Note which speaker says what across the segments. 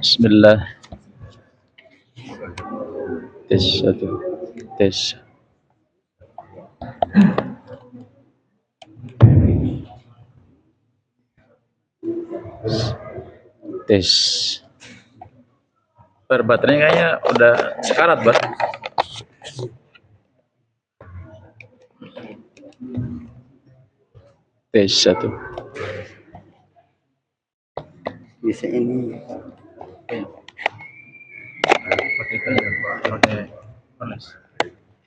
Speaker 1: Bismillah. Tes satu. Tes. Tes. Baterainya kayaknya udah sekarat, Bar. Tes satu.
Speaker 2: Bisa ini.
Speaker 1: Pakai panas.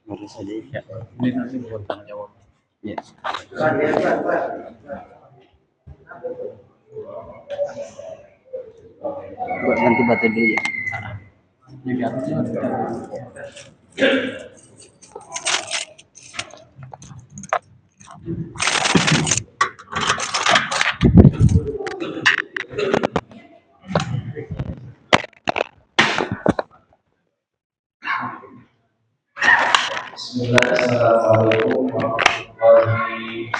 Speaker 2: Harus ada.
Speaker 1: Ya, ini nanti buat tanya jawab.
Speaker 2: Ya. Buat ganti baterai dulu ya.
Speaker 1: Jadi atasnya Assalamualaikum warahmatullahi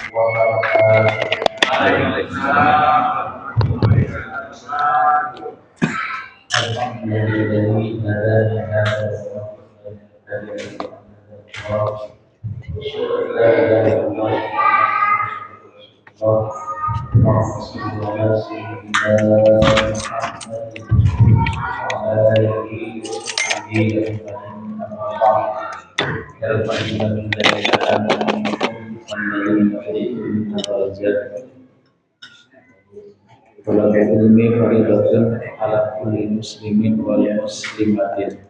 Speaker 1: Talabul ilmi fardhatun ala kulli muslimin wal muslimatin.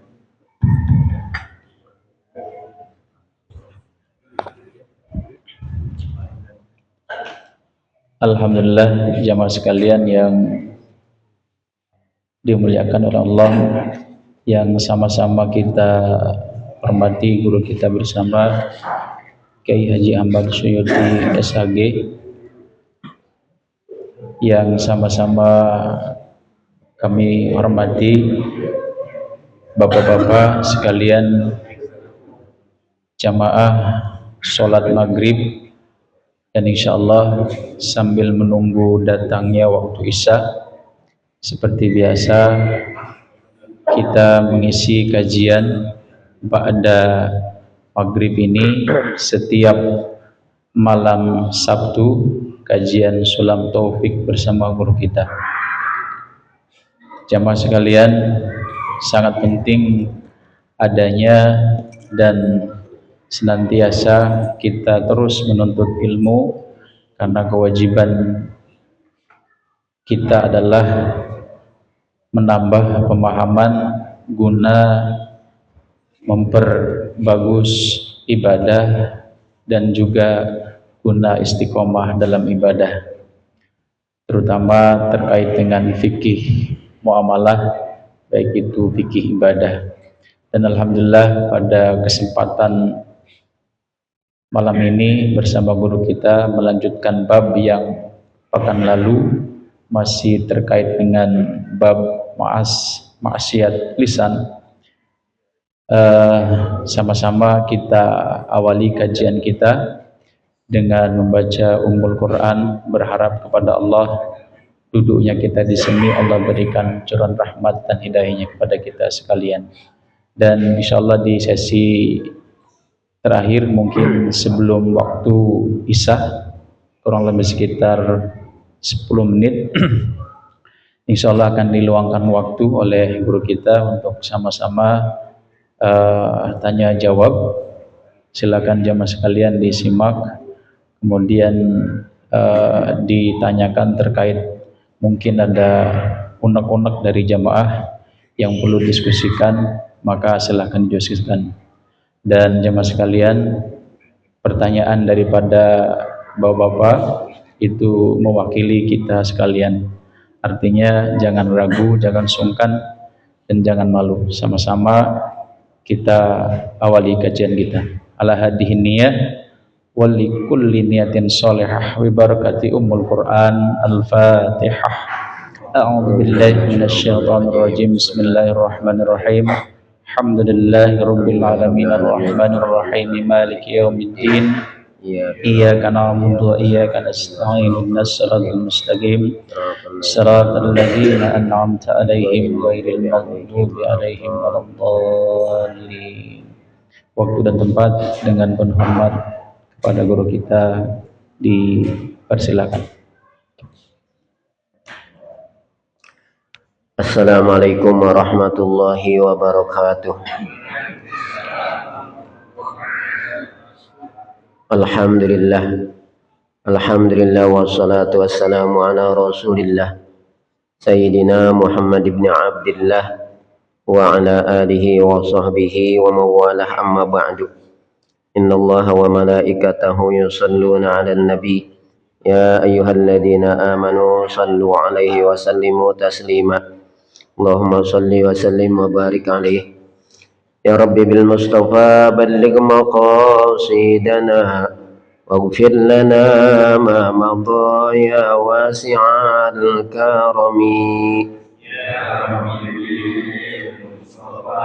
Speaker 1: Alhamdulillah jamaah sekalian yang dimuliakan oleh Allah, yang sama-sama kita hormati guru kita bersama Kiai Haji Ahmad Suyuti SHG, yang sama-sama kami hormati bapak-bapak sekalian jamaah sholat maghrib, dan insyaallah sambil menunggu datangnya waktu isya, seperti biasa kita mengisi kajian ba'da maghrib ini setiap malam Sabtu, kajian sulam taufik bersama guru kita. Jamaah sekalian, sangat penting adanya dan senantiasa kita terus menuntut ilmu, karena kewajiban kita adalah menambah pemahaman guna memperbagus ibadah dan juga guna istiqomah dalam ibadah, terutama terkait dengan fikih muamalah, baik itu fikih ibadah. Dan alhamdulillah pada kesempatan malam ini bersama guru kita melanjutkan bab yang pekan lalu, masih terkait dengan bab maksiat lisan. Sama-sama kita awali kajian kita dengan membaca Ummul Quran, berharap kepada Allah duduknya kita di sini Allah berikan curahan rahmat dan hidayahnya kepada kita sekalian. Dan insyaallah di sesi terakhir, mungkin sebelum waktu isya kurang lebih sekitar 10 menit insyaallah akan diluangkan waktu oleh guru kita untuk sama-sama tanya jawab. Silakan jamaah sekalian disimak, kemudian ditanyakan terkait mungkin ada unek-unek dari jamaah yang perlu diskusikan, maka silakan didiskusikan. Dan jamaah sekalian, pertanyaan daripada bapak-bapak itu mewakili kita sekalian. Artinya jangan ragu, jangan sungkan, dan jangan malu. Sama-sama kita awali kajian kita. Ala hadhihi niyyah wa likulli niyatin shalihah wa barakati ummul Qur'an. Al-Fatihah. A'udzu billahi minasy syaithanir rajim. Bismillahirrahmanirrahim. Alhamdulillahi rabbil alamin arrahmanir rahim maliki yaumiddin. Iyyaka na'budu wa iyyaka nasta'in ihdinas siratal mustaqim siratal ladzina an'amta 'alaihim ghairil maghdubi 'alaihim waladdallin. Waktu dan tempat dengan penuh hormat kepada guru kita dipersilakan.
Speaker 3: Assalamualaikum warahmatullahi wabarakatuh. Alhamdulillah wassalatu wassalamu ala rasulillah Sayyidina Muhammad ibn Abdillah wa ala alihi wa sahbihi wa mawalah, amma ba'du. Inna allaha wa malaikatahu yusalluna ala nabi ya ayyuhalladzina amanu sallu alaihi wa sallimu taslima. Allahumma salli wa sallim wa barik alaihi. Ya Rabbi bil Mustafa balligh maqasidana waghfir lana ma madha ya wasi'al karami. Ya Rabbi bil Mustafa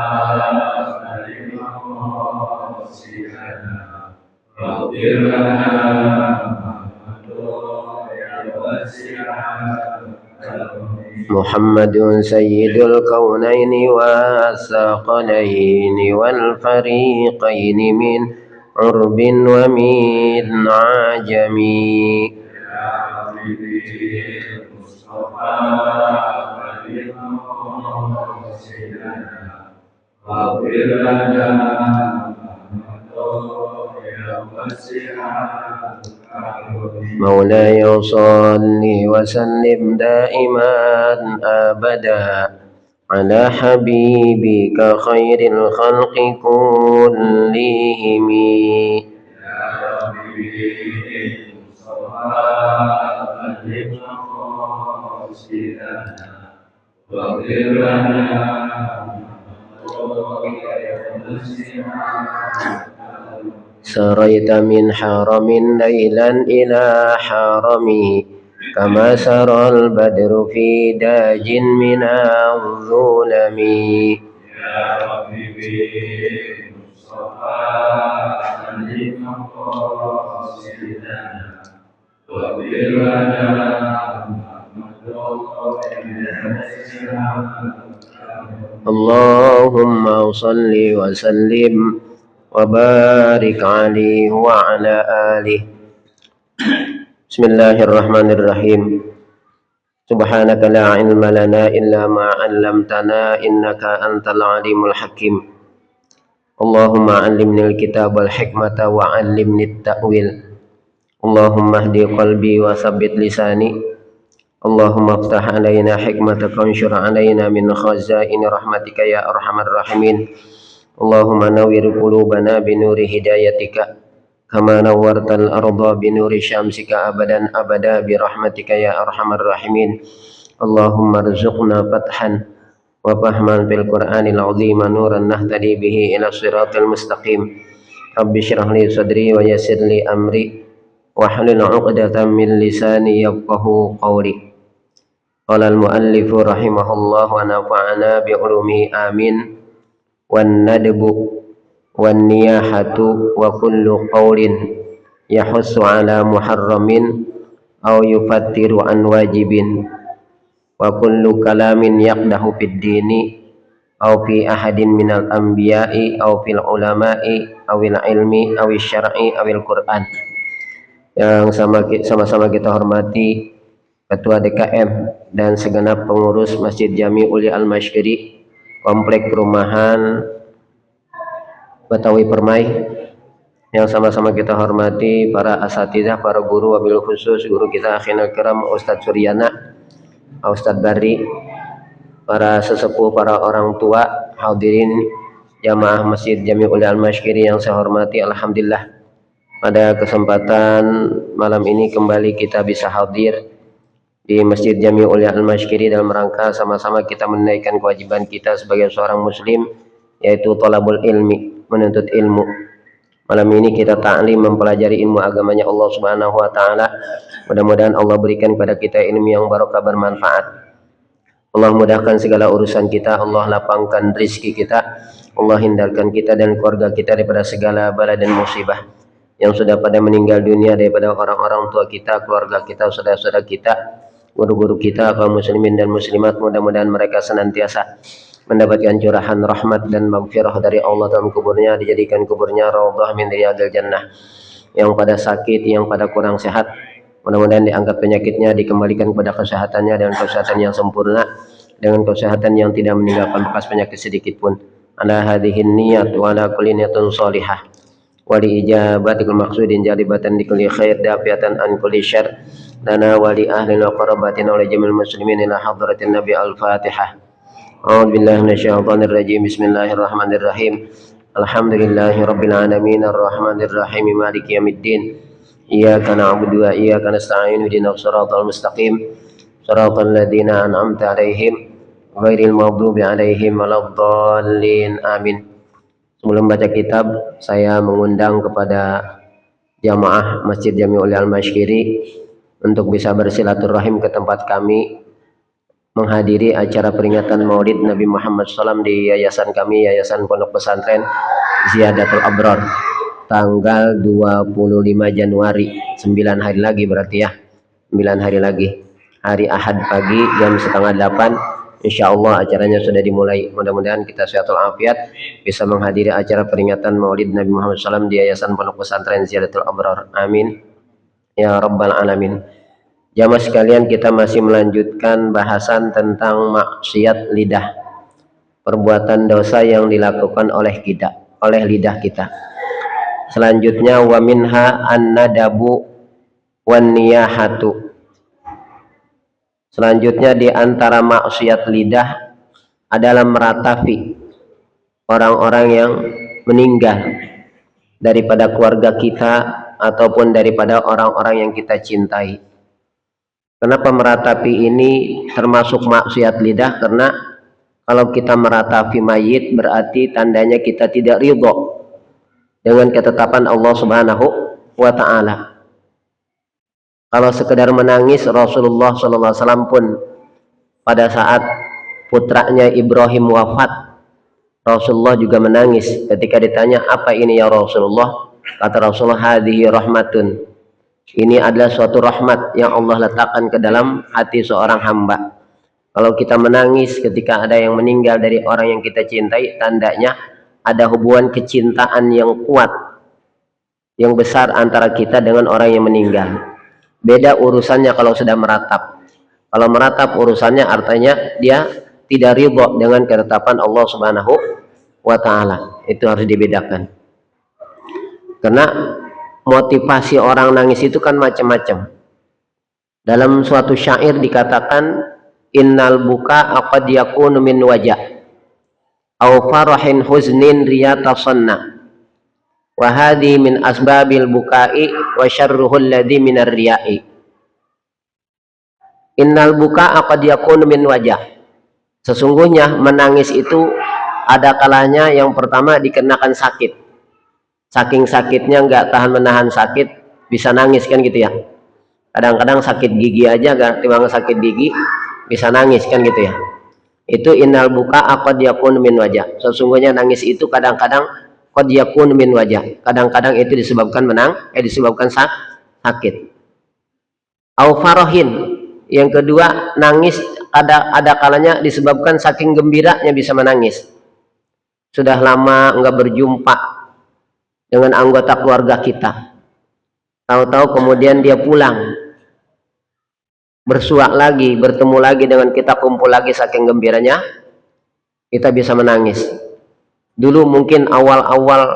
Speaker 3: balligh maqasidana waghfir lana ma madha ya wasi'al karami. Muhammadun sayyidul kaunaini wathaqalaini wal fariqaini min urbin wa min ajami. Ya Rabbi Mustafa balligh maqasidana waghfir lana ya wasi'al karami. مولاي صل وسلم دائما أبدا على حبيبك خير الخلق كلهم. يا ربي واغفر لنا سريت من حرم ليلا إلى حرمه كما سرى البدر في داج من الظلم. يا ربي بالمصطفى أهل مقاصدنا واغفر لنا اللهم صل وسلم وبارك عليه وعلى آله. Bismillahirrahmanirrahim. Subhanaka la ilma lana illa ma 'allamtana innaka antal alimul hakim. Allahumma 'allimni al-kitab wal hikmata wa 'allimni at-ta'wil. Allahumma hdi qalbi wa tsabbit lisani. Allahumma iftah 'alaina hikmataka wa anshur 'alaina min khazaini rahmatika ya arhamar rahimin. Allahumma nawwir qulubana bi nuri hidayatika kama nawwartal arda bi nuri syamsika abadan abada bi rahmatika ya arhamar rahimin. Allahumma rzuqna fathan wa fahman fil qur'anil azim nuran nahtadi bihi ila siratal mustaqim. Rabbi shrah li sadri wa yassir li amri wahlul 'uqdatam min lisani yafqahu qawli. Qala al muallif rahimahullah wa nafa'ana bi ulumihi amin. Wan nadbu wan niyahatu wa kullu qawlin yahussu ala muharramin aw yufattiru an wajibin wa kullu kalamin yaqdahu fid dini aw fi ahadin minal anbiya'i aw fil ulama'i awil ilmi awil syar'i awil Qur'an. Yang sama-sama kita hormati Ketua DKM dan segenap pengurus Masjid Jami'ul Al-Masyri Komplek Perumahan Betawi Permai, yang sama-sama kita hormati para asatidzah, para guru, wabil khusus guru kita akhirul kiram Ustadz Suryana, Ustadz Barri, para sesepuh, para orang tua, hadirin jamaah Masjid Jami'ul Al-Masyri yang saya hormati. Alhamdulillah pada kesempatan malam ini kembali kita bisa hadir di Masjid Jami'ul Al-Masyri dalam rangka sama-sama kita menunaikan kewajiban kita sebagai seorang muslim, yaitu thalabul ilmi, menuntut ilmu. Malam ini kita ta'lim mempelajari ilmu agamanya Allah Subhanahu wa taala. Mudah-mudahan Allah berikan kepada kita ilmu yang barokah bermanfaat. Allah mudahkan segala urusan kita, Allah lapangkan rezeki kita, Allah hindarkan kita dan keluarga kita daripada segala bala dan musibah. Yang sudah pada meninggal dunia daripada orang-orang tua kita, keluarga kita, saudara-saudara kita, guru-guru kita, kaum muslimin dan muslimat, mudah-mudahan mereka senantiasa mendapatkan curahan rahmat dan maghfirah dari Allah dalam kuburnya, dijadikan kuburnya raudhah min riyadil jannah. Yang pada sakit, yang pada kurang sehat, mudah-mudahan diangkat penyakitnya, dikembalikan kepada kesehatannya dengan kesehatan yang sempurna, dengan kesehatan yang tidak meninggalkan bekas penyakit sedikit pun. Ala hadhihin niyat wa ala kulli niyatin salihah wa li ijabatil maqsudin jalibatan li kulli khair dafiatan an kulli syarr lana wa li ahli wa qarabatina wa li jamil muslimin ila hadratin nabi al-fatihah. A'udzu billahi minasyaitonir rajim. Bismillahirrahmanirrahim. Alhamdulillahi rabbil alamin arrahmanir rahim maliki yaumiddin. Iyyaka na'budu wa iyyaka nasta'in ihdinas siratal mustaqim siratal ladzina an'amta 'alaihim ghairil maghdubi 'alaihim waladdallin. Amin. Sebelum baca kitab, saya mengundang kepada jamaah Masjid Jami'ul Al-Mashkiri untuk bisa bersilaturahim ke tempat kami menghadiri acara peringatan Maulid Nabi Muhammad SAW di yayasan kami, Yayasan Pondok Pesantren Ziyadatul Abrar, tanggal 25 Januari, 9 hari lagi berarti ya, 9 hari lagi, hari Ahad pagi jam 7:30. Insya Allah acaranya sudah dimulai. Mudah-mudahan kita sehat walafiat bisa menghadiri acara peringatan Maulid Nabi Muhammad SAW di Yayasan Pondok Pesantren Ziyadatul Abrar. Amin ya rabbal alamin. Jamaah sekalian, kita masih melanjutkan bahasan tentang maksiat lidah, perbuatan dosa yang dilakukan oleh lidah kita. Selanjutnya wa minha an-nadabu wan niyahatu. Selanjutnya di antara maksiat lidah adalah meratapi orang-orang yang meninggal daripada keluarga kita ataupun daripada orang-orang yang kita cintai. Kenapa meratapi ini termasuk maksiat lidah? Karena kalau kita meratapi mayit berarti tandanya kita tidak ridho dengan ketetapan Allah Subhanahu wa taala. Kalau sekedar menangis, Rasulullah SAW pun pada saat putranya Ibrahim wafat, Rasulullah juga menangis. Ketika ditanya, apa ini ya Rasulullah? Kata Rasulullah, hadhihi rahmatun. Ini adalah suatu rahmat yang Allah letakkan ke dalam hati seorang hamba. Kalau kita menangis ketika ada yang meninggal dari orang yang kita cintai, tandanya ada hubungan kecintaan yang kuat, yang besar antara kita dengan orang yang meninggal. Beda urusannya kalau sudah meratap. Kalau meratap urusannya artinya dia tidak ridho dengan ketetapan Allah Subhanahu wa taala. Itu harus dibedakan. Karena motivasi orang nangis itu kan macam-macam. Dalam suatu syair dikatakan innal buka qad yakunu min wajah aw farahin huznin riyata sanna. Wa hadhi min asbabil bukai wa syarruhul ladzi minar riya'i. Innal buka qad yakunu min wajah. Sesungguhnya menangis itu ada kalanya yang pertama dikenakan sakit. Saking sakitnya nggak tahan menahan sakit, bisa nangis kan gitu ya. Kadang-kadang sakit gigi aja gak timbang sakit gigi bisa nangis kan gitu ya. Itu innal buka qad yakunu min wajah. Sesungguhnya nangis itu kadang-kadang qad yakun min wajah. Kadang-kadang itu disebabkan disebabkan sakit. Au farahin. Yang kedua, nangis ada kalanya disebabkan saking gembiranya bisa menangis. Sudah lama enggak berjumpa dengan anggota keluarga kita. Tahu-tahu kemudian dia pulang. Bersuak lagi, bertemu lagi dengan kita, kumpul lagi saking gembiranya, kita bisa menangis. Dulu mungkin awal-awal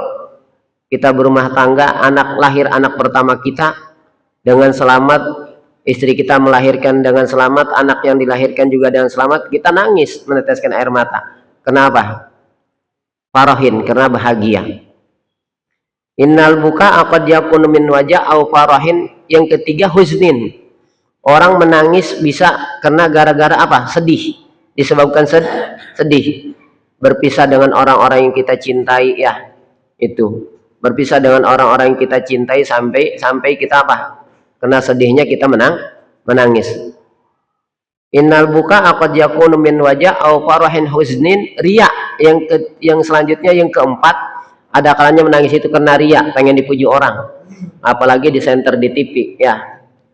Speaker 3: kita berumah tangga, lahir anak pertama kita dengan selamat, istri kita melahirkan dengan selamat, anak yang dilahirkan juga dengan selamat, kita nangis meneteskan air mata. Kenapa? Farahin, karena bahagia. Innal buka qad yakunu min wajah au farahin. Yang ketiga huznin. Orang menangis bisa karena gara-gara apa? Sedih. Disebabkan sedih. berpisah dengan orang-orang yang kita cintai, ya itu berpisah dengan orang-orang yang kita cintai sampai kita apa? Kena sedihnya kita menangis. Innal buka qad yakunu min wajah au farahin huznin, riya. Yang selanjutnya yang keempat, ada kalanya menangis itu karena riya, pengen dipuji orang. Apalagi di center di TV, ya.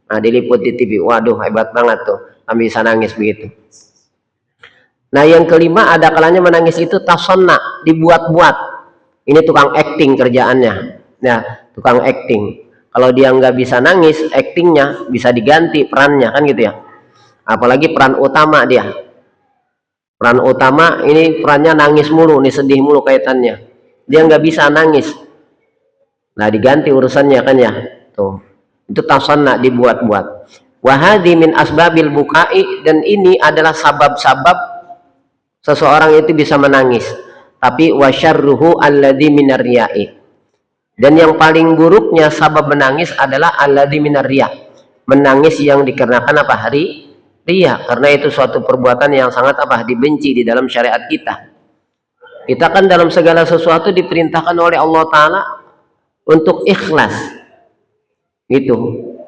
Speaker 3: Nah, diliput di TV. Waduh, hebat banget tuh. Kami bisa nangis begitu. Nah, yang kelima, ada kalanya menangis itu tasonna, dibuat-buat. Ini tukang acting kerjaannya. Nah, tukang acting. Kalau dia nggak bisa nangis, actingnya bisa diganti perannya, kan gitu ya. Apalagi peran utama dia. Peran utama ini perannya nangis mulu, nih sedih mulu kaitannya. Dia nggak bisa nangis. Nah, diganti urusannya kan ya. Tuh. Itu tasonna, dibuat-buat. Wahadi min asbabil bukai, dan ini adalah sabab-sabab seseorang itu bisa menangis. Tapi wasyarruhu alladzi minar riya'i. Dan yang paling buruknya sabab menangis adalah alladzi minar riya'. Menangis yang dikarenakan apa? Riya, karena itu suatu perbuatan yang sangat apa? Dibenci di dalam syariat kita. Kita kan dalam segala sesuatu diperintahkan oleh Allah Ta'ala untuk ikhlas. Gitu.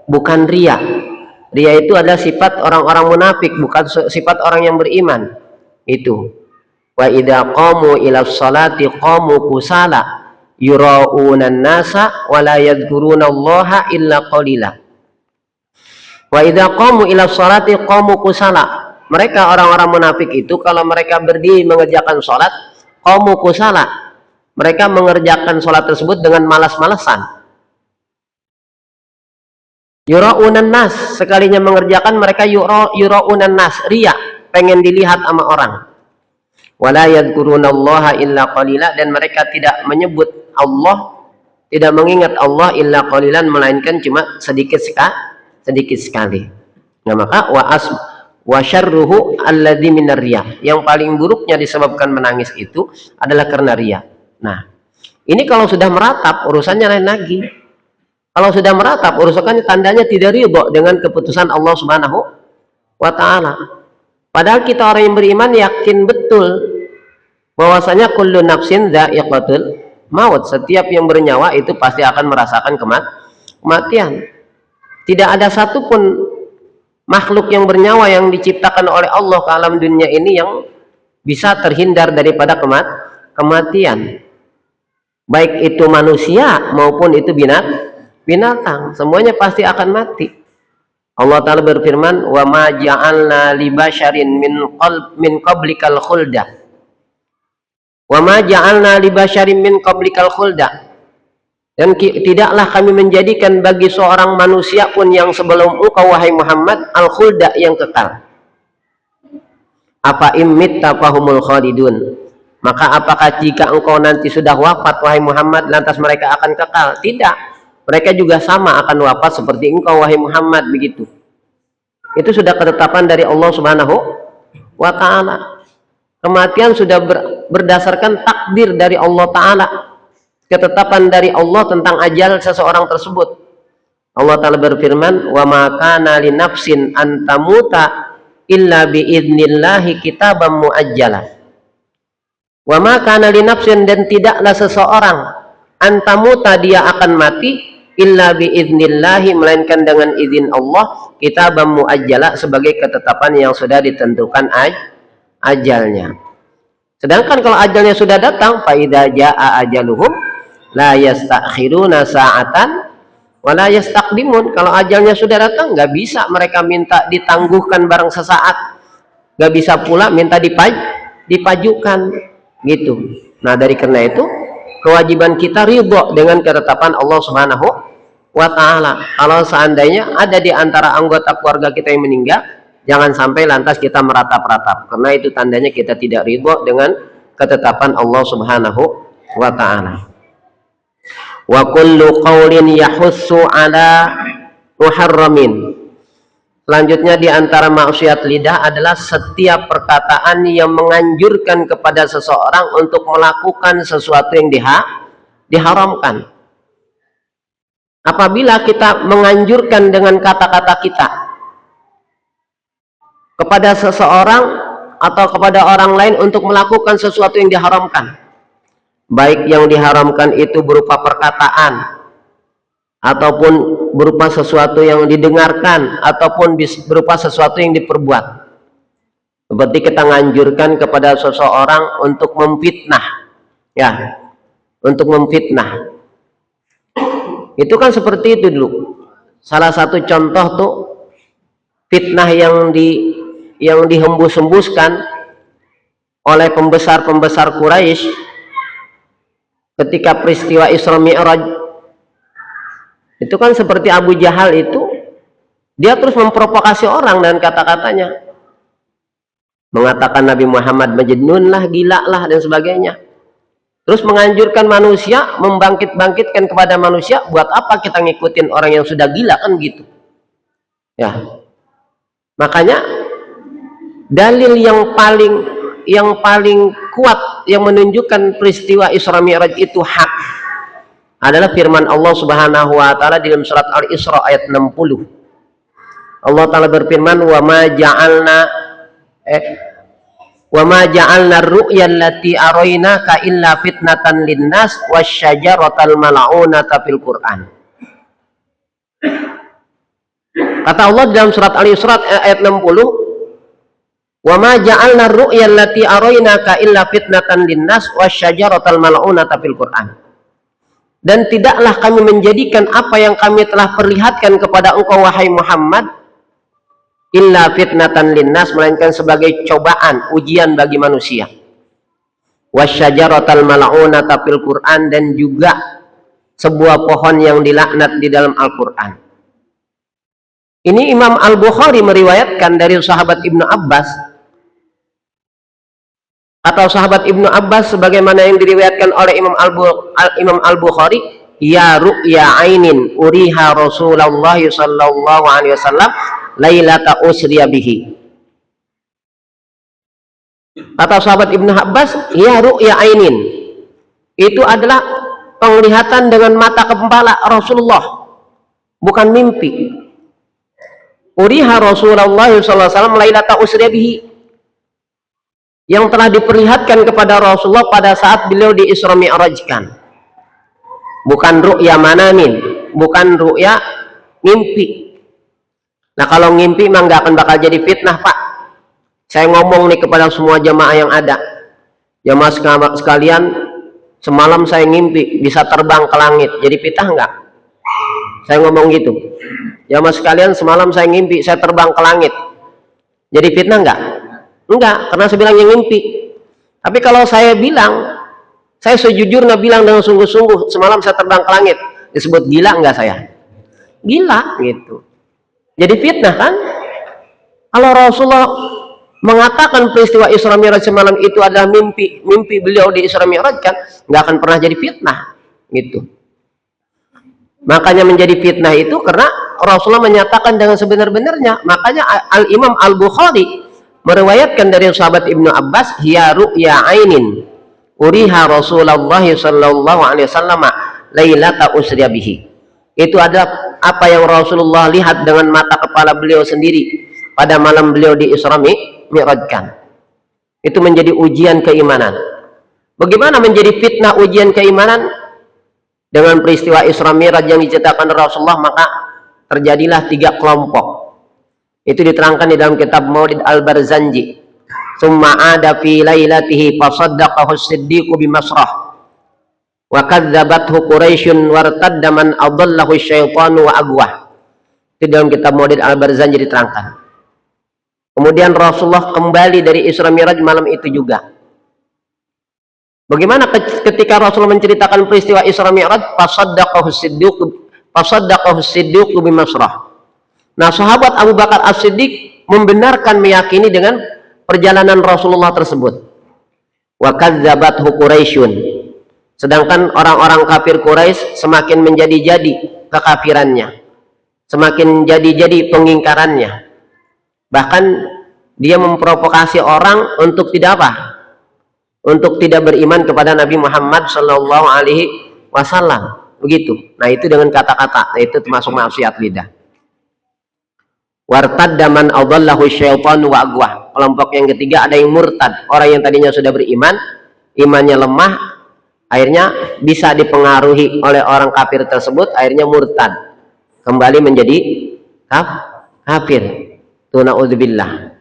Speaker 3: Bukan riya. Riya itu adalah sifat orang-orang munafik, bukan sifat orang yang beriman. Itu. Wa idza qamu ila sholati qamu kusala yura'unan nasa wa la yadhkurunallaha illa qalila. Wa idza qamu ila sholati qamu kusala. Mereka orang-orang munafik itu kalau mereka berdiri mengerjakan sholat, qamu kusala. Mereka mengerjakan sholat tersebut dengan malas-malasan. Yura'unan nas, sekalinya mengerjakan mereka yura'unan nas, riya, pengen dilihat sama orang. Wala yadhkurunallaha illa qalila, dan mereka tidak menyebut Allah, tidak mengingat Allah illa qalilan, melainkan cuma sedikit sekali. Nah, maka wa syarruhu alladzi minar riya. Yang paling buruknya disebabkan menangis itu adalah karena riya. Nah, ini kalau sudah meratap urusannya lain lagi. Kalau sudah meratap urusannya tandanya tidak ridho dengan keputusan Allah Subhanahu wa taala. Padahal kita orang yang beriman yakin betul bahwasanya kullu nafsin dha'iqatul maut. Setiap yang bernyawa itu pasti akan merasakan kematian. Tidak ada satupun makhluk yang bernyawa yang diciptakan oleh Allah ke alam dunia ini yang bisa terhindar daripada kematian. Baik itu manusia maupun itu binatang, semuanya pasti akan mati. Allah Ta'ala berfirman, wa ma ja'alna li basyarin min qablikal khulda. Wa ma ja'alna li basyarin min qablikal khulda. Dan tidaklah kami menjadikan bagi seorang manusia pun yang sebelum engkau wahai Muhammad al-khulda, yang kekal. Apa imitta fahumul khalidun. Maka apakah jika engkau nanti sudah wafat wahai Muhammad lantas mereka akan kekal? Tidak. Mereka juga sama akan wafat seperti engkau wahai Muhammad, begitu. Itu sudah ketetapan dari Allah Subhanahu wa taala. Kematian sudah berdasarkan takdir dari Allah Ta'ala, ketetapan dari Allah tentang ajal seseorang tersebut. Allah Ta'ala berfirman, wa ma kana li nafsin an tamuta illa bi idnillahi kitaban muajjala. Wa ma kana li nafsin, dan tidaklah seseorang an tamuta, dia akan mati, illa bi idnillahi, melainkan dengan izin Allah, kitaban muajjala, sebagai ketetapan yang sudah ditentukan ajalnya. Sedangkan kalau ajalnya sudah datang, fa idza jaa ajaluhum la yastakhiruna sa'atan wa la yastaqdimun. Kalau ajalnya sudah datang, nggak bisa mereka minta ditangguhkan barang sesaat, nggak bisa pula minta dipajukan, gitu. Nah, dari karena itu kewajiban kita ridho dengan ketetapan Allah Subhanahu wa taala. Kalau seandainya ada di antara anggota keluarga kita yang meninggal, jangan sampai lantas kita meratap-ratap, karena itu tandanya kita tidak ridho dengan ketetapan Allah Subhanahu wa taala. Wa kullu qaulin yahussu ala muharramin. Selanjutnya di antara maksiat lidah adalah setiap perkataan yang menganjurkan kepada seseorang untuk melakukan sesuatu yang diharamkan. Apabila kita menganjurkan dengan kata-kata kita kepada seseorang atau kepada orang lain untuk melakukan sesuatu yang diharamkan. Baik yang diharamkan itu berupa perkataan, ataupun berupa sesuatu yang didengarkan, ataupun berupa sesuatu yang diperbuat. Seperti kita menganjurkan kepada seseorang untuk memfitnah, ya, untuk memfitnah. Itu kan seperti itu dulu. Salah satu contoh tuh fitnah yang dihembus-hembuskan oleh pembesar-pembesar Quraisy ketika peristiwa Isra Mi'raj. Itu kan seperti Abu Jahal itu, dia terus memprovokasi orang dengan kata-katanya, mengatakan Nabi Muhammad majnun lah, gila lah, dan sebagainya. Terus menganjurkan manusia, membangkit-bangkitkan kepada manusia, buat apa kita ngikutin orang yang sudah gila, kan gitu ya. Makanya dalil yang paling kuat yang menunjukkan peristiwa Isra Mi'raj itu hak adalah firman Allah Subhanahu wa taala dalam surat Al-Isra ayat 60. Allah taala berfirman, wa ma ja'alna ar-ru'ya allati araynaka illa fitnatan linnas wasyajaratal mal'unata fil Qur'an. Kata Allah dalam surat Al-Isra ayat 60, wa ma ja'alna ar-ru'ya allati araynaka illa fitnatan linnas wasyajaratal mal'unata fil Qur'an. Dan tidaklah kami menjadikan apa yang kami telah perlihatkan kepada engkau wahai Muhammad illa fitnatan linnas, melainkan sebagai cobaan, ujian bagi manusia. Wasyajaratal mal'unata fil Qur'an, dan juga sebuah pohon yang dilaknat di dalam Al-Qur'an. Ini Imam Al-Bukhari meriwayatkan dari sahabat Ibnu Abbas, atau sahabat Ibnu Abbas sebagaimana yang diriwayatkan oleh Imam Al-Bukhari, ya ru'ya ainin uriha Rasulullah sallallahu alaihi wasallam lailata usriya bihi. Kata sahabat Ibnu Abbas, ya ru'ya ainin, itu adalah penglihatan dengan mata kepala Rasulullah, bukan mimpi. Uriha Rasulullah sallallahu alaihi wasallam lailata usriya bihi, yang telah diperlihatkan kepada Rasulullah pada saat beliau di Isra Mi'rajkan. Bukan ru'ya manamin, bukan ru'ya mimpi. Nah, kalau ngimpi memang nggak akan bakal jadi fitnah, Pak. Saya ngomong nih kepada semua jamaah yang ada, jamaah sekalian, semalam saya ngimpi bisa terbang ke langit, jadi fitnah nggak? Saya ngomong gitu. Jamaah sekalian, semalam saya ngimpi saya terbang ke langit, jadi fitnah nggak? Enggak, karena saya bilang yang ngimpi. Tapi kalau saya bilang, saya sejujurnya bilang dengan sungguh-sungguh, semalam saya terbang ke langit, disebut gila enggak saya? Gila gitu. Jadi fitnah kan? Kalau Rasulullah mengatakan peristiwa Isra Mi'raj semalam itu adalah mimpi beliau di Isra Mi'raj, kan nggak akan pernah jadi fitnah gitu. Makanya menjadi fitnah itu karena Rasulullah menyatakan dengan sebenar-benarnya. Makanya Al-Imam Al-Bukhari meriwayatkan dari sahabat Ibnu Abbas, hiya ru'ya ainin uriha Rasulullah sallallahu alaihi wasallam lailata usriya bihi. Itu adalah apa yang Rasulullah lihat dengan mata kepala beliau sendiri pada malam beliau di Isra Mi'rajkan. Itu menjadi ujian keimanan. Bagaimana menjadi fitnah ujian keimanan? Dengan peristiwa Isra Mi'raj yang diceritakan Rasulullah, maka terjadilah 3 kelompok. Itu diterangkan di dalam kitab Maulid Al-Barzanji. Summa ada fi lailatihi fasaddaqahu as-siddiqu bimasrah wa kadzabathu Quraisyun wartadda man adallahu syaitanu wa agwah. Itu dalam kitab Maulid Al-Barzanji diterangkan. Kemudian Rasulullah kembali dari Isra Mi'raj malam itu juga. Bagaimana ketika Rasulullah menceritakan peristiwa Isra Mi'raj? Fasaddaqahu as-siddiqu bimasrah. Nah, sahabat Abu Bakar As-Siddiq membenarkan, meyakini dengan perjalanan Rasulullah tersebut. Wa kadzabathu Quraisyun. Sedangkan orang-orang kafir Quraisy semakin menjadi-jadi kekafirannya, semakin jadi-jadi pengingkarannya. Bahkan dia memprovokasi orang untuk tidak apa? Untuk tidak beriman kepada Nabi Muhammad sallallahu alaihi wasallam. Begitu. Nah, itu dengan kata-kata, nah, itu termasuk maksiat lidah. Wartadda man adallahu syaitanu wa agwah. Kelompok yang ketiga ada yang murtad, orang yang tadinya sudah beriman, imannya lemah, akhirnya bisa dipengaruhi oleh orang kafir tersebut, akhirnya murtad, kembali menjadi kafir. Na'udzubillah.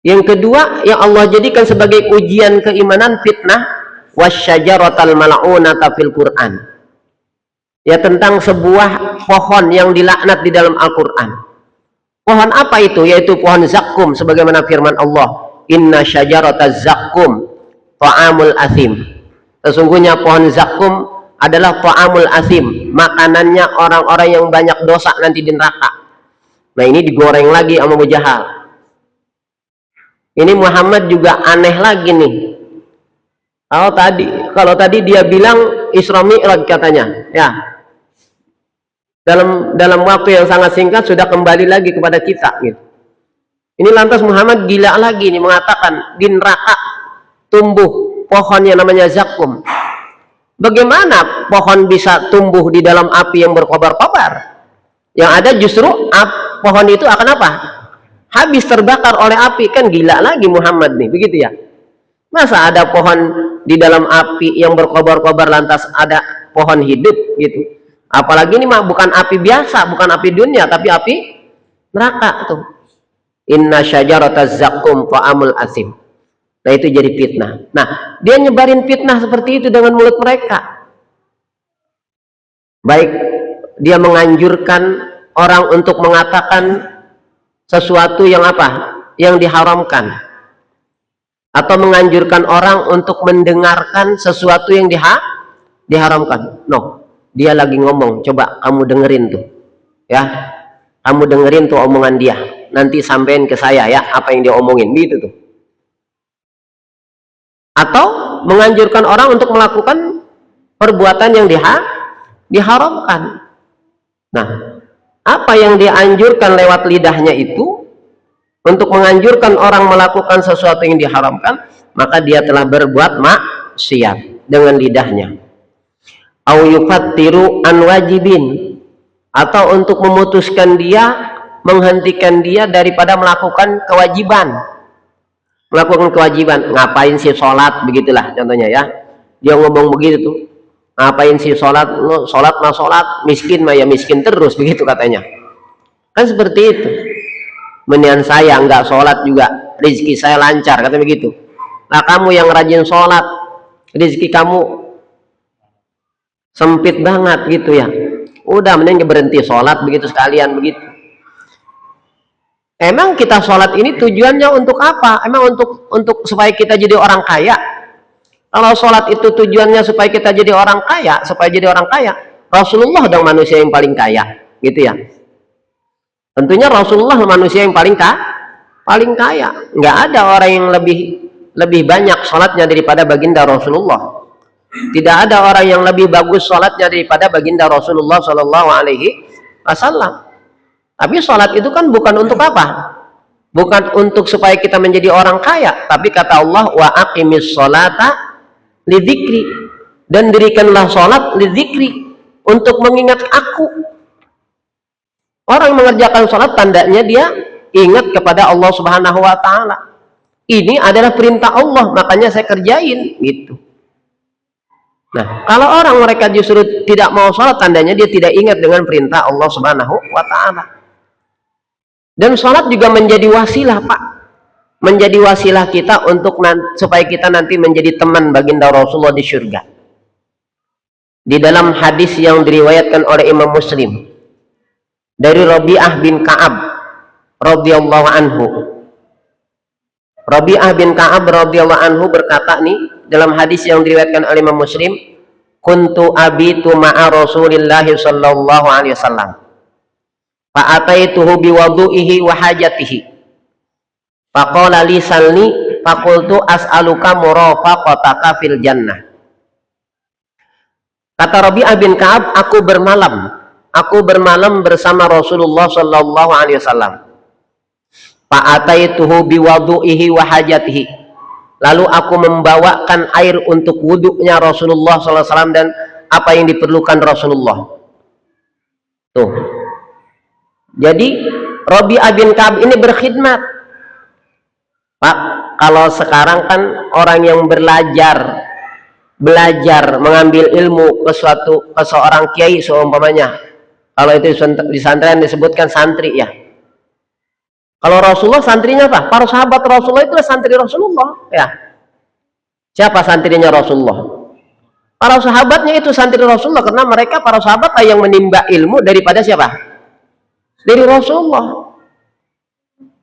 Speaker 3: Yang kedua yang Allah jadikan sebagai ujian keimanan, fitnah wasyajaratal mal'unata fil Quran, ya tentang sebuah pohon yang dilaknat di dalam Al-Quran. Pohon apa itu? Yaitu pohon zakum, sebagaimana firman Allah, inna syajarataz zakum ta'amul asim. Sesungguhnya pohon zakum adalah ta'amul asim, makanannya orang-orang yang banyak dosa nanti di neraka. Nah ini digoreng lagi sama Abu Jahal. Ini Muhammad juga aneh lagi nih. Kalau tadi dia bilang Isra Mi'raj katanya, ya. Dalam waktu yang sangat singkat sudah kembali lagi kepada kita gitu. Ini lantas Muhammad gila lagi nih, mengatakan di neraka tumbuh pohon yang namanya zakum. Bagaimana pohon bisa tumbuh di dalam api yang berkobar-kobar? Yang ada justru pohon itu akan apa? Habis terbakar oleh api. Kan gila lagi Muhammad nih, begitu ya. Masa ada pohon di dalam api yang berkobar-kobar lantas ada pohon hidup gitu. Apalagi ini mah bukan api biasa, bukan api dunia, tapi api neraka tuh. Inna syajarataz zakum ta'amul asim. Nah itu jadi fitnah. Nah dia nyebarin fitnah seperti itu dengan mulut mereka. Baik dia menganjurkan orang untuk mengatakan sesuatu yang apa? Yang diharamkan. Atau menganjurkan orang untuk mendengarkan sesuatu yang diharamkan. No. Dia lagi ngomong, coba kamu dengerin tuh, ya, kamu dengerin tuh omongan dia, nanti sampein ke saya ya apa yang dia omongin, gitu tuh. Atau menganjurkan orang untuk melakukan perbuatan yang diharamkan. Nah, apa yang dianjurkan lewat lidahnya itu untuk menganjurkan orang melakukan sesuatu yang diharamkan, maka dia telah berbuat maksiat dengan lidahnya. Au yufattiru an wajibin, atau untuk memutuskan dia, menghentikan dia daripada melakukan kewajiban. Melakukan kewajiban, ngapain sih sholat, begitulah contohnya ya. Dia ngomong begitu tuh, ngapain sih sholat, sholat mah sholat, miskin mah ya miskin terus, begitu katanya. Kan seperti itu. Mendingan saya nggak sholat juga, rezeki saya lancar, katanya begitu. Nah kamu yang rajin sholat, rezeki kamu sempit banget gitu ya, udah mending berhenti sholat begitu sekalian begitu. Emang kita sholat ini tujuannya untuk apa? Emang untuk supaya kita jadi orang kaya? Kalau sholat itu tujuannya supaya kita jadi orang kaya, Rasulullah dong manusia yang paling kaya gitu ya. Tentunya Rasulullah manusia yang paling kaya. Nggak ada orang yang lebih banyak sholatnya daripada baginda Rasulullah. Tidak ada orang yang lebih bagus sholatnya daripada baginda Rasulullah Shallallahu Alaihi Wasallam. Tapi sholat itu kan bukan untuk apa? Bukan untuk supaya kita menjadi orang kaya. Tapi kata Allah, wa aqimis sholata lidzikri, dan dirikanlah sholat lidzikri, untuk mengingat aku. Orang yang mengerjakan sholat tandanya dia ingat kepada Allah Subhanahu Wa Taala. Ini adalah perintah Allah, makanya saya kerjain gitu. Nah, kalau orang mereka justru tidak mau sholat, tandanya dia tidak ingat dengan perintah Allah Subhanahu wa Ta'ala. Dan sholat juga menjadi wasilah, Pak. Menjadi wasilah kita untuk supaya kita nanti menjadi teman baginda Rasulullah di surga. Di dalam hadis yang diriwayatkan oleh Imam Muslim dari Rabi'ah bin Ka'ab radhiyallahu anhu. Rabi'ah bin Ka'ab radhiyallahu anhu berkata nih, dalam hadis yang diriwayatkan oleh Imam Muslim, kuntu abitu ma'a Rasulillahi sallallahu alaihi wasallam fa ataituhu biwudu'ihi wa hajatihi faqala li salni faqultu as'aluka murafaqataka fil jannah. Kata Rabi'ah bin Ka'ab, aku bermalam bersama Rasulullah sallallahu alaihi wasallam. Fa ataituhu biwudu'ihi wa hajatihi, lalu aku membawakan air untuk wudhunya Rasulullah SAW dan apa yang diperlukan Rasulullah. Tuh. Jadi Rabi'ah bin Ka'ab ini berkhidmat. Pak, kalau sekarang kan orang yang belajar mengambil ilmu ke seorang kiai seumpamanya, kalau itu di pesantren disebutkan santri ya. Kalau Rasulullah santrinya apa? Para sahabat Rasulullah itu santri Rasulullah ya. Siapa santrinya Rasulullah? Para sahabatnya itu santri Rasulullah, karena mereka para sahabat yang menimba ilmu daripada siapa? Dari Rasulullah.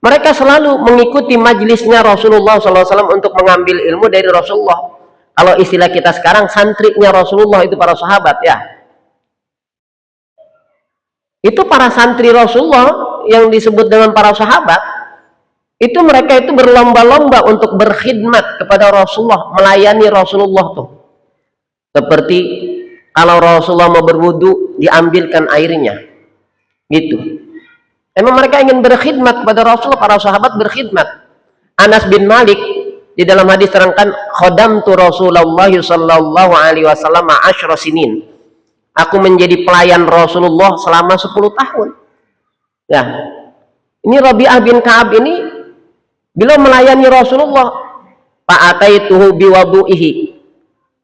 Speaker 3: Mereka selalu mengikuti majelisnya Rasulullah SAW untuk mengambil ilmu dari Rasulullah. Kalau istilah kita sekarang, santrinya Rasulullah itu para sahabat ya. Itu para santri Rasulullah yang disebut dengan para sahabat. Itu mereka itu berlomba-lomba untuk berkhidmat kepada Rasulullah, melayani Rasulullah tuh. Seperti kalau Rasulullah mau berwudu, diambilkan airnya. Gitu. Emang mereka ingin berkhidmat kepada Rasulullah, para sahabat berkhidmat. Anas bin Malik di dalam hadis terangkan, "Khadamtu Rasulullah sallallahu alaihi wasallam 10 sinin." Aku menjadi pelayan Rasulullah selama 10 tahun. Ya. Ini Rabi'ah bin Ka'ab ini beliau melayani Rasulullah. Fa'ataituhu biwadu'ihi.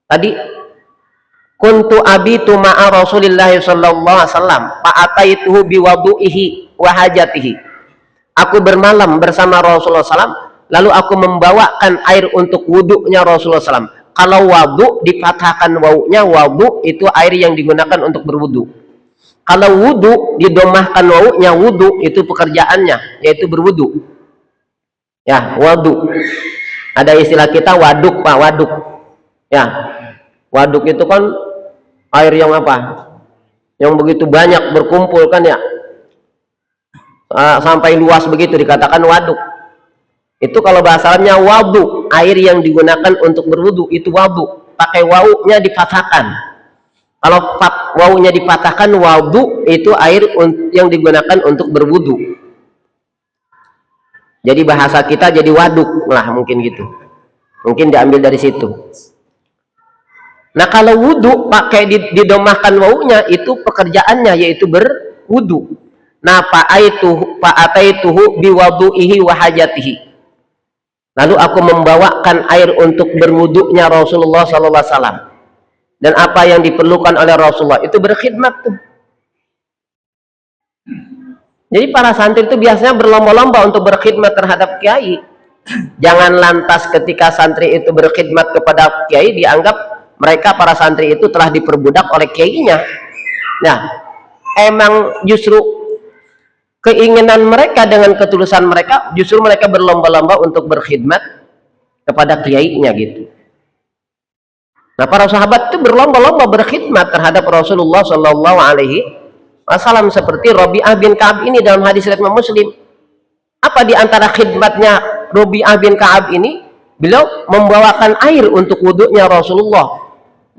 Speaker 3: Tadi kuntu abitu ma'a Rasulillah sallallahu alaihi wasallam fa'ataituhu biwadu'ihi wa hajatihi. Aku bermalam bersama Rasulullah SAW, lalu aku membawakan air untuk wuduknya Rasulullah SAW. Kalau wadu dipatahkan wawunya, wadu itu air yang digunakan untuk berwudu. Kalau wudu didomahkan wawunya, wudu itu pekerjaannya, yaitu berwudu. Ya, wadu. Ada istilah kita waduk, Pak, waduk. Ya, waduk itu kan air yang apa? Yang begitu banyak berkumpul kan ya? Sampai luas begitu dikatakan waduk. Itu kalau bahasanya wadu, air yang digunakan untuk berwudu itu wadu. Pakai wawunya dipatahkan. Kalau wawunya dipatahkan, wadu itu air yang digunakan untuk berwudu. Jadi bahasa kita jadi waduk lah, mungkin gitu. Mungkin diambil dari situ. Nah kalau wudu pakai didomahkan wawunya, itu pekerjaannya yaitu berwudu. Nah fa'ataituhu biwadu'ihi wa hajatihi. Lalu aku membawakan air untuk berwudunya Rasulullah SAW. Dan apa yang diperlukan oleh Rasulullah itu berkhidmat tuh. Jadi para santri itu biasanya berlomba-lomba untuk berkhidmat terhadap kiai. Jangan lantas ketika santri itu berkhidmat kepada kiai dianggap mereka para santri itu telah diperbudak oleh kiainya. Nah, emang justru keinginan mereka dengan ketulusan mereka, justru mereka berlomba-lomba untuk berkhidmat kepada kiainya gitu. Nah, para sahabat itu berlomba-lomba berkhidmat terhadap Rasulullah Shallallahu Alaihi Wasallam seperti Rabi'ah bin Ka'ab ini dalam hadis riwayat Muslim. Apa di antara khidmatnya Rabi'ah bin Ka'ab ini? Beliau membawakan air untuk wudhunya Rasulullah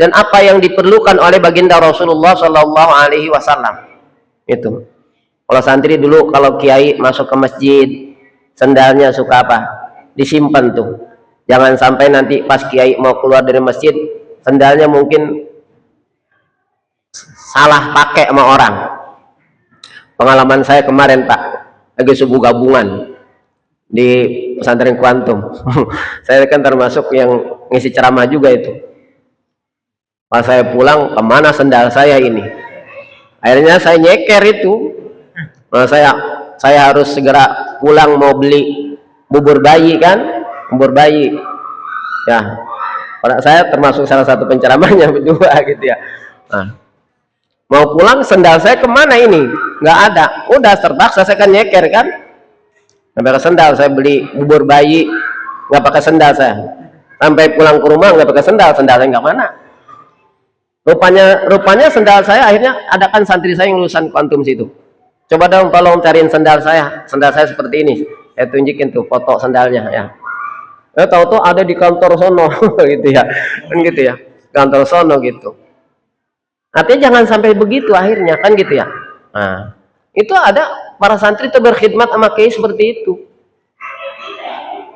Speaker 3: dan apa yang diperlukan oleh baginda Rasulullah Shallallahu Alaihi Wasallam. Itu. Kalau santri dulu kalau kiai masuk ke masjid, sendalnya suka apa? Disimpan tuh. Jangan sampai nanti pas kiai mau keluar dari masjid, sendalnya mungkin salah pakai sama orang. Pengalaman saya kemarin, Pak, lagi subuh gabungan di pesantren Kuantum. Saya kan termasuk yang ngisi ceramah juga itu. Pas saya pulang, kemana sendal saya ini? Akhirnya saya nyeker itu. Nah, saya harus segera pulang mau beli bubur bayi kan, bubur bayi. Ya, saya termasuk salah satu penceramahnya berdua gitu ya. Nah, mau pulang sendal saya kemana ini? Nggak ada. Udah terpaksa saya kan nyeker kan. Nggak pakai sendal, saya beli bubur bayi nggak pakai sendal saya. Sampai pulang ke rumah nggak pakai sendal, sendal saya nggak mana. Rupanya sendal saya akhirnya ada kan santri saya yang lulusan Kuantum situ. Coba dong tolong cariin sendal saya seperti ini. Saya tunjukin tuh foto sendalnya ya. Tahu-tahu ada di kantor sono gitu ya. Kan gitu ya. Kantor sono gitu. Artinya jangan sampai begitu akhirnya kan gitu ya. Nah, itu ada para santri itu berkhidmat sama kiai seperti itu.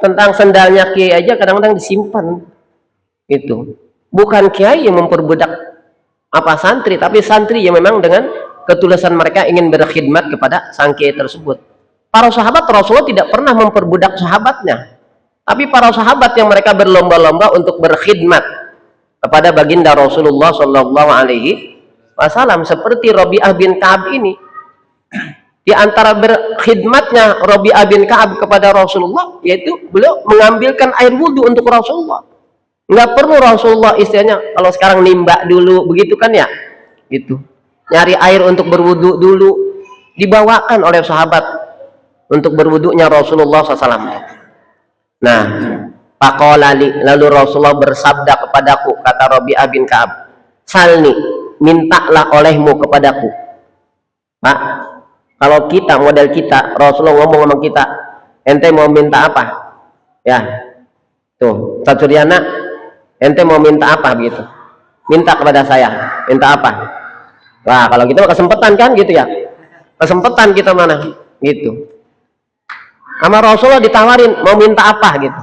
Speaker 3: Tentang sendalnya kiai aja kadang-kadang disimpan. Itu. Bukan kiai yang memperbudak apa santri, tapi santri yang memang dengan ketulusan mereka ingin berkhidmat kepada sang kiai tersebut. Para sahabat Rasulullah tidak pernah memperbudak sahabatnya. Tapi para sahabat yang mereka berlomba-lomba untuk berkhidmat kepada baginda Rasulullah Shallallahu Alaihi Wasallam, seperti Rabi'ah bin Ka'ab ini. Di antara berkhidmatnya Rabi'ah bin Ka'ab kepada Rasulullah, yaitu beliau mengambilkan air wudhu untuk Rasulullah. Nggak perlu Rasulullah istilahnya kalau sekarang nimba dulu, begitu kan ya, gitu. Nyari air untuk berwudhu dulu, dibawakan oleh sahabat untuk berwudhunya Rasulullah SAW. Nah, faqolali, lalu Rasulullah bersabda kepadaku, kata Rabi'ah bin Ka'ab, salni, mintalah olehmu kepadaku. Pak, kalau kita, model kita, Rasulullah ngomong sama kita, ente mau minta apa? Ya, tuh, Ustaz Suryana, ente mau minta apa begitu? Minta kepada saya, minta apa? Wah, kalau kita kesempatan kan gitu ya, kesempatan kita mana, gitu. Sama Rasulullah ditawarin mau minta apa gitu.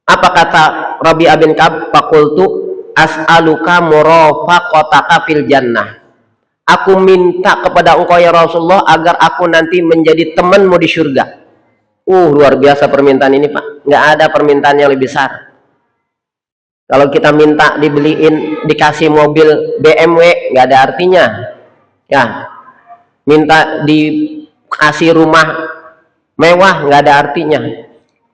Speaker 3: Apa kata Rabi'ah bin Ka'ab? Faqultu as'aluka murafaqataka fil jannah. Aku minta kepada engkau ya Rasulullah agar aku nanti menjadi temanmu di surga. Luar biasa permintaan ini, Pak. Nggak ada permintaan yang lebih besar. Kalau kita minta dibeliin, dikasih mobil BMW, nggak ada artinya. Ya, minta dikasih rumah mewah, nggak ada artinya.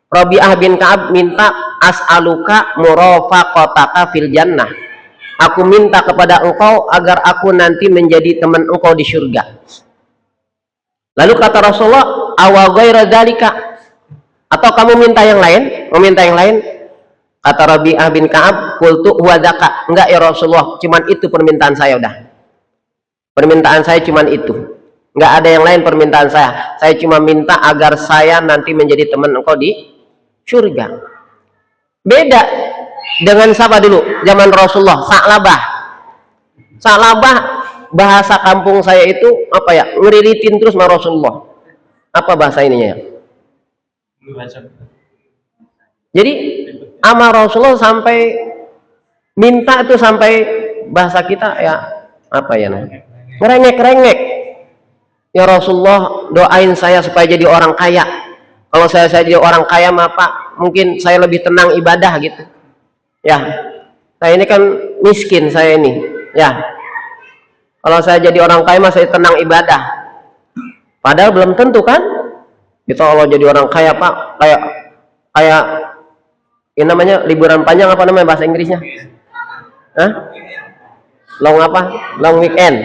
Speaker 3: Rabi'ah bin Ka'ab minta as'aluka murafaqataka fil jannah. Aku minta kepada engkau agar aku nanti menjadi teman engkau di surga. Lalu kata Rasulullah, awa ghaira dzalika, atau kamu minta yang lain? Meminta yang lain? Kata Rabi'ah bin Ka'ab, qultu huwa dzaka. Enggak ya Rasulullah, cuman itu permintaan saya udah. Permintaan saya cuman itu. Nggak ada yang lain permintaan saya. Saya cuma minta agar saya nanti menjadi teman engkau di surga. Beda dengan siapa dulu? Zaman Rasulullah, Sa'labah. Sa'labah bahasa kampung saya itu apa ya? Ngeriritin terus sama Rasulullah. Apa bahasa ininya ya? Jadi sama Rasulullah sampai minta itu sampai bahasa kita ya apa ya? Ngerengek-rengek. Ya Rasulullah, doain saya supaya jadi orang kaya. Kalau saya jadi orang kaya, Pak, mungkin saya lebih tenang ibadah gitu. Ya, saya ini kan miskin saya ini. Ya, kalau saya jadi orang kaya, saya tenang ibadah. Padahal belum tentu kan? Kita kalau jadi orang kaya, Pak, kayak ini namanya liburan panjang, apa namanya bahasa Inggrisnya? Hah? Long apa? Long weekend.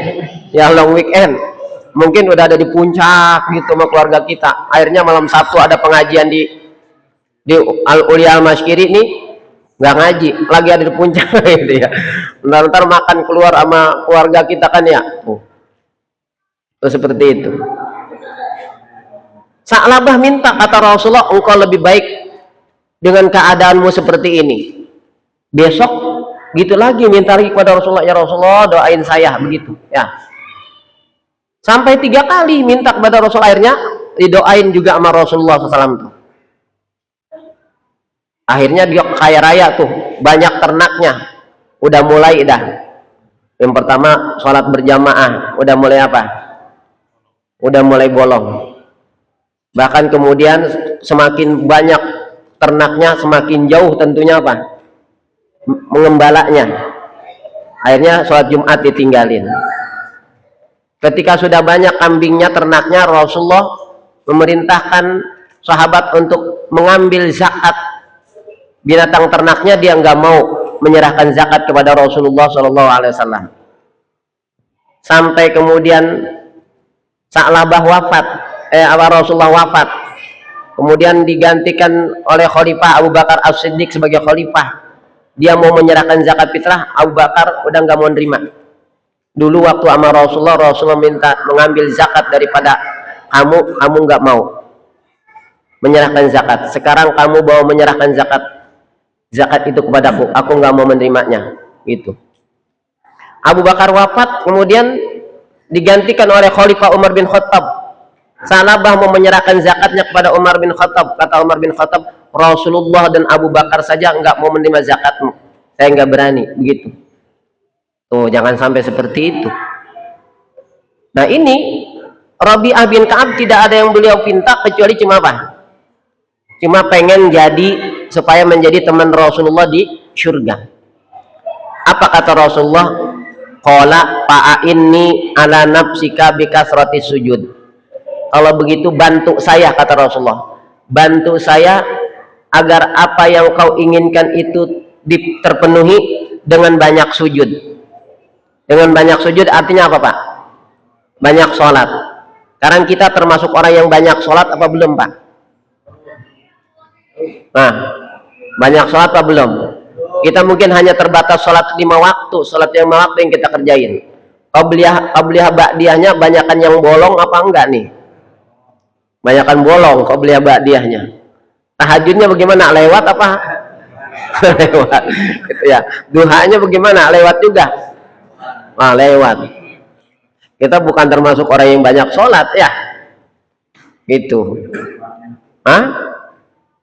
Speaker 3: Ya, long weekend. Mungkin udah ada di puncak gitu sama keluarga kita. Akhirnya malam Sabtu ada pengajian di Al-Ulia Al-Masykiri nih, nggak ngaji, lagi ada di puncak gitu ya. Ntar makan keluar sama keluarga kita kan ya. Terus seperti itu. Sa'labah minta, kata Rasulullah, engkau lebih baik dengan keadaanmu seperti ini. Besok gitu lagi minta lagi kepada Rasulullah, ya Rasulullah doain saya begitu ya. Sampai 3 kali minta kepada Rasul, akhirnya didoain juga sama Rasulullah SAW tuh. Akhirnya dia kaya raya tuh, banyak ternaknya. Udah mulai dah. Yang pertama sholat berjamaah, udah mulai apa? Udah mulai bolong. Bahkan kemudian semakin banyak ternaknya, semakin jauh tentunya apa? Mengembalanya. Akhirnya sholat Jumat ditinggalin. Ketika sudah banyak kambingnya, ternaknya, Rasulullah memerintahkan sahabat untuk mengambil zakat binatang ternaknya. Dia nggak mau menyerahkan zakat kepada Rasulullah SAW. Sampai kemudian Sa'labah wafat, Rasulullah wafat. Kemudian digantikan oleh Khalifah Abu Bakar As-Siddiq sebagai Khalifah. Dia mau menyerahkan zakat fitrah, Abu Bakar udah nggak mau nerima. Dulu waktu sama Rasulullah minta mengambil zakat daripada kamu nggak mau menyerahkan zakat. Sekarang kamu bawa menyerahkan zakat itu kepadaku, aku nggak mau menerimanya. Gitu. Abu Bakar wafat, kemudian digantikan oleh Khalifah Umar bin Khattab. Sa'labah mau menyerahkan zakatnya kepada Umar bin Khattab. Kata Umar bin Khattab, Rasulullah dan Abu Bakar saja nggak mau menerima zakatmu, saya nggak berani. Begitu. Tuh, jangan sampai seperti itu. Nah ini Rabi'ah bin Ka'ab tidak ada yang beliau pinta kecuali cuma apa? cuma pengen jadi supaya menjadi teman Rasulullah di surga. Apa kata Rasulullah? Qala fa'inni ala nafsika bikasratis sujud. Kalau begitu bantu saya, kata Rasulullah, bantu saya agar apa yang kau inginkan itu terpenuhi dengan banyak sujud. Dengan banyak sujud artinya apa, Pak? Banyak sholat. Sekarang kita termasuk orang yang banyak sholat apa belum, Pak? Nah, banyak sholat apa belum? Kita mungkin hanya terbatas sholat 5 waktu, sholat yang 5 waktu yang kita kerjain. Qabliyah ba'diyahnya banyakan yang bolong apa enggak nih? Banyakan bolong qabliyah ba'diyahnya. Tahajudnya bagaimana? Lewat apa? Lewat. Gitu ya. Duhanya bagaimana? Lewat juga. Nah, lewat. Kita bukan termasuk orang yang banyak sholat ya. Gitu. Hah?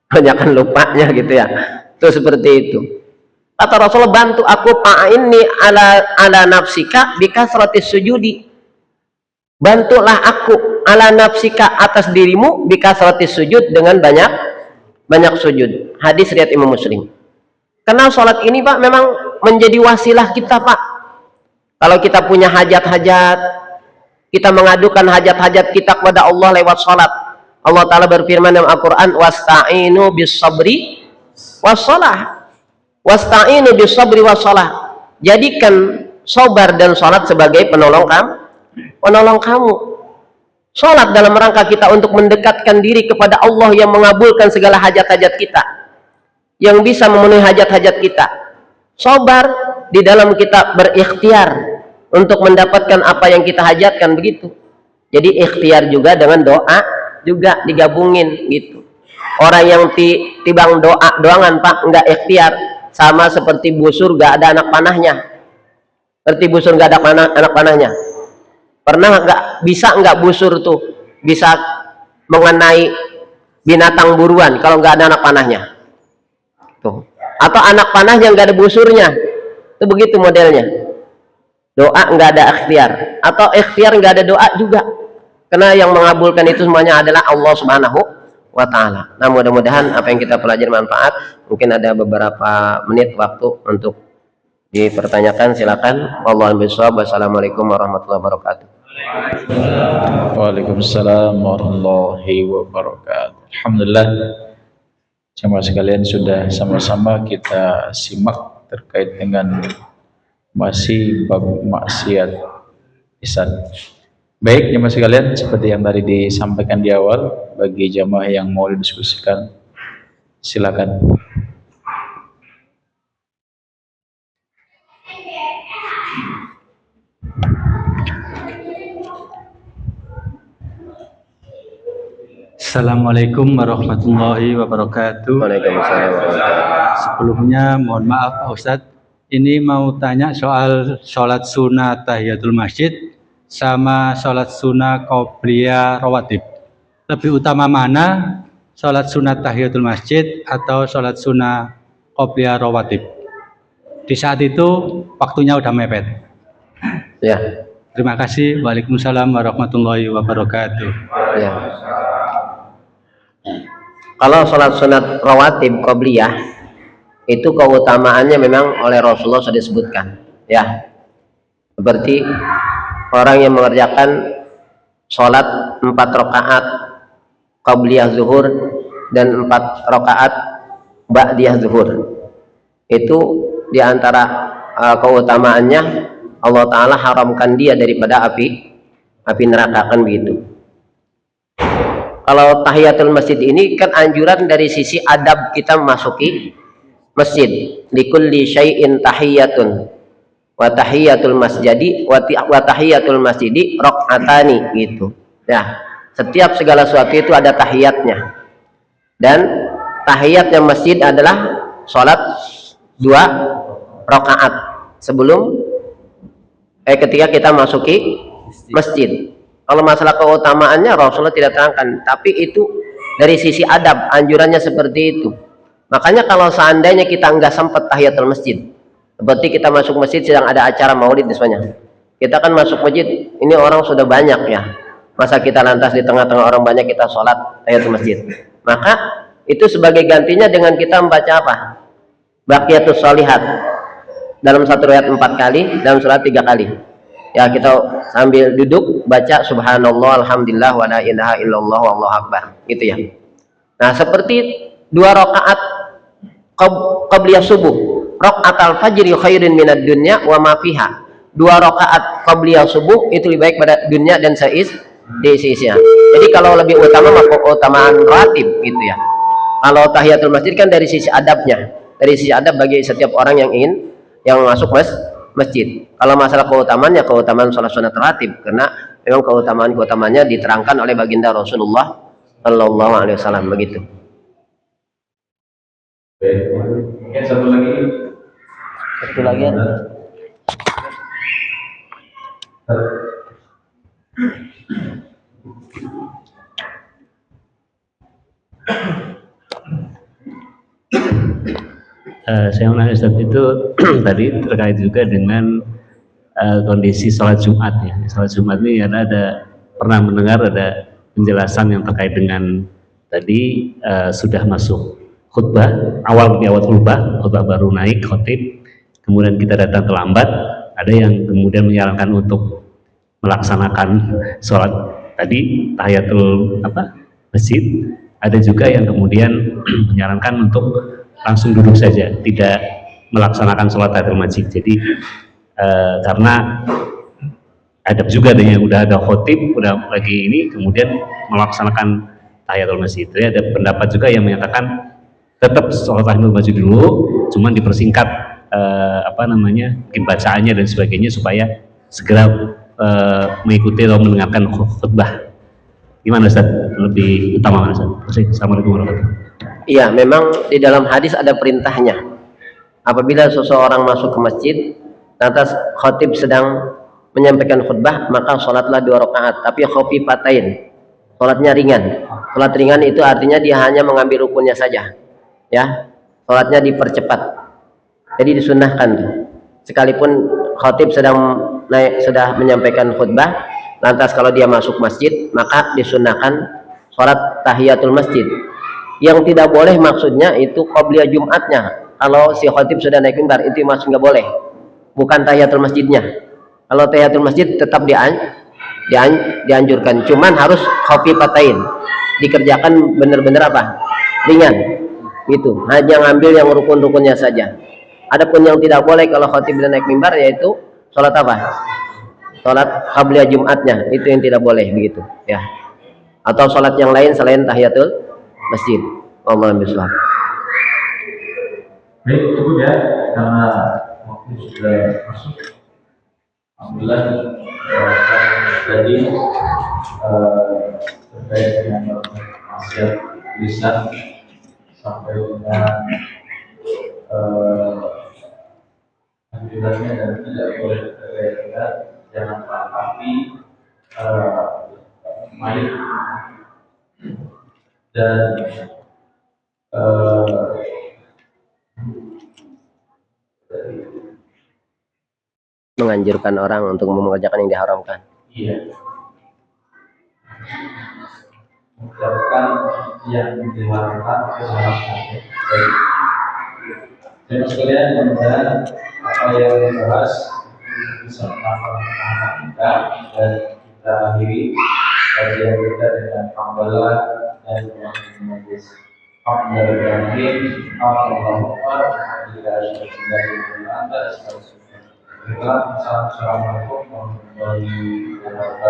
Speaker 3: Banyakan lupanya gitu ya. Itu seperti itu. Kata Rasulullah, bantu aku fa'inni ala nafsika bikasratis sujudi. Bantulah aku ala nafsika atas dirimu bikasratis sujud dengan banyak sujud. Hadis riwayat Imam Muslim. Karena sholat ini, Pak, memang menjadi wasilah kita, Pak. Kalau kita punya hajat-hajat, kita mengadukan hajat-hajat kita kepada Allah lewat sholat. Allah Ta'ala berfirman dalam Al-Quran, wasta'inu bis sabri wassalah. Wasta'inu bis sabri wassalah. Jadikan sabar dan sholat sebagai penolong kamu. Sholat dalam rangka kita untuk mendekatkan diri kepada Allah yang mengabulkan segala hajat-hajat kita, yang bisa memenuhi hajat-hajat kita. Sabar di dalam kita berikhtiar untuk mendapatkan apa yang kita hajatkan, begitu. Jadi ikhtiar juga dengan doa juga digabungin gitu. Orang yang tibang doangan, Pak, enggak ikhtiar, sama seperti busur gak ada anak panahnya. Seperti busur gak ada anak panahnya. Pernah bisa nggak busur tuh bisa mengenai binatang buruan kalau nggak ada anak panahnya tuh, atau anak panahnya nggak ada busurnya, itu begitu modelnya. Doa nggak ada ikhtiar, atau ikhtiar nggak ada doa juga, karena yang mengabulkan itu semuanya adalah Allah Subhanahu wa Ta'ala. Nah, mudah-mudahan apa yang kita pelajari manfaat. Mungkin ada beberapa menit waktu untuk dipertanyakan, silakan. Wallahu a'lam. Wassalamualaikum warahmatullahi wabarakatuh.
Speaker 1: Waalaikumsalam warahmatullahi wabarakatuh. Alhamdulillah, jemaah sekalian sudah sama-sama kita simak terkait dengan masih bab maksiat lisan. Baik jemaah sekalian, seperti yang tadi disampaikan di awal, bagi jemaah yang mau didiskusikan, silakan.
Speaker 4: Assalamualaikum warahmatullahi wabarakatuh.
Speaker 3: Waalaikumsalam warahmatullahi wabarakatuh.
Speaker 4: Sebelumnya mohon maaf Pak Ustadz, ini mau tanya soal sholat sunnah tahiyatul masjid sama sholat sunnah qobliyah rawatib. Lebih utama mana, sholat sunnah tahiyatul masjid atau sholat sunnah qobliyah rawatib? Di saat itu waktunya udah mepet.
Speaker 3: Ya.
Speaker 4: Terima kasih. Waalaikumsalam warahmatullahi wabarakatuh.
Speaker 3: Ya. Kalau sholat sunat rawatib qobliyah itu keutamaannya memang oleh Rasulullah sudah disebutkan, ya. Seperti orang yang mengerjakan sholat 4 rakaat qobliyah zuhur dan 4 rakaat ba'diyah zuhur, itu diantara keutamaannya Allah Ta'ala haramkan dia daripada api neraka, kan begitu. Kalau tahiyatul masjid ini kan anjuran dari sisi adab kita memasuki masjid. Likulli syai'in tahiyatun wa tahiyatul masjidi wa tahiyatul masjidi rakaatani, gitu. Ya, setiap segala sesuatu itu ada tahiyatnya. Dan tahiyatnya masjid adalah sholat 2 rakaat sebelum ketika kita masuki masjid. Kalau masalah keutamaannya Rasulullah tidak terangkan, tapi itu dari sisi adab anjurannya seperti itu. Makanya kalau seandainya kita nggak sempat tahiyatul masjid, seperti kita masuk masjid sedang ada acara maulid misalnya, kita kan masuk masjid, ini orang sudah banyak ya, masa kita lantas di tengah-tengah orang banyak kita sholat tahiyatul masjid? Maka Itu sebagai gantinya dengan kita membaca apa? Baqiyatus sholihat. Dalam satu riwayat 4 kali, dalam surat 3 kali. Ya, kita sambil duduk baca subhanallah alhamdulillah wa la ilaha illallah wallahu akbar. Gitu ya. Nah, seperti 2 rakaat qabliyah subuh. Rakaatul fajri khairin minad dunya wa ma fiha. 2 rakaat qabliyah subuh itu lebih baik pada dunia dan seisinya. Jadi kalau lebih utama maka keutamaan ratib gitu ya. Kalau tahiyatul masjid kan dari sisi adabnya. Dari sisi adab bagi setiap orang yang ingin yang masuk masjid. Kalau masalah keutamaannya keutamaan salat sunat ratib karena memang keutamaannya diterangkan oleh baginda Rasulullah sallallahu alaihi wasallam begitu.
Speaker 1: Mungkin satu lagi.
Speaker 2: Ya.
Speaker 5: Saya menanya Ustaz itu tadi terkait juga dengan kondisi sholat Jumat ya. Sholat Jumat ini ada pernah mendengar ada penjelasan yang terkait dengan tadi sudah masuk khutbah di awal khutbah baru naik khotib, kemudian kita datang terlambat, ada yang kemudian menyarankan untuk melaksanakan sholat tadi tahiyatul masjid, ada juga yang kemudian menyarankan untuk langsung duduk saja, tidak melaksanakan sholat tahiyatul masjid. Jadi karena adab juga ada yang udah ada khotib, udah lagi ini kemudian melaksanakan tahiyatul masjid. Jadi ada pendapat juga yang menyatakan tetap sholat tahiyatul masjid dulu, cuman dipersingkat mungkin bacaannya dan sebagainya supaya segera mengikuti atau mendengarkan khutbah. Gimana Ustaz? Lebih utama mana Ustaz? Assalamualaikum warahmatullahi wabarakatuh.
Speaker 3: Iya, memang di dalam hadis ada perintahnya. Apabila seseorang masuk ke masjid, lantas khatib sedang menyampaikan khutbah, maka sholatlah 2 rakaat, tapi khafifatain. Sholatnya ringan. Sholat ringan itu artinya dia hanya mengambil rukunnya saja. Ya, sholatnya dipercepat. Jadi disunnahkan tuh. Sekalipun khatib sudah menyampaikan khutbah, lantas kalau dia masuk masjid, maka disunnahkan sholat tahiyatul masjid. Yang tidak boleh maksudnya itu qabliyah Jumatnya. Kalau si khatib sudah naik mimbar itu masuk nggak boleh. Bukan tahiyatul masjidnya. Kalau tahiyatul masjid tetap dianjurkan. Cuman harus khafifatain. Dikerjakan benar-benar ringan. Gitu. Hanya ngambil yang rukun-rukunnya saja. Adapun yang tidak boleh kalau khatib sudah naik mimbar yaitu sholat sholat qabliyah Jumatnya. Itu yang tidak boleh begitu. Ya. Atau sholat yang lain selain tahiyatul masjid. Allahumma bismillah.
Speaker 1: Baik, cukup ya karena waktu sudah masuk. Alhamdulillah jadi terkait dengan maksiat lisan sampai dengan anjurannya dan tidak boleh terkait dengan jangan melangkahi mayat dan
Speaker 3: menganjurkan orang untuk mengerjakan yang diharamkan.
Speaker 1: Iya. Mengerjakan yang diharamkan diharamkan. Baik. Dan sekalian mudah-mudahan apa yang dibahas bisa menambah kita dan kita akhiri kajian kita dengan hamdalah dan majlis. Alhamdulillah, Assalamualaikum warahmatullahi wabarakatuh.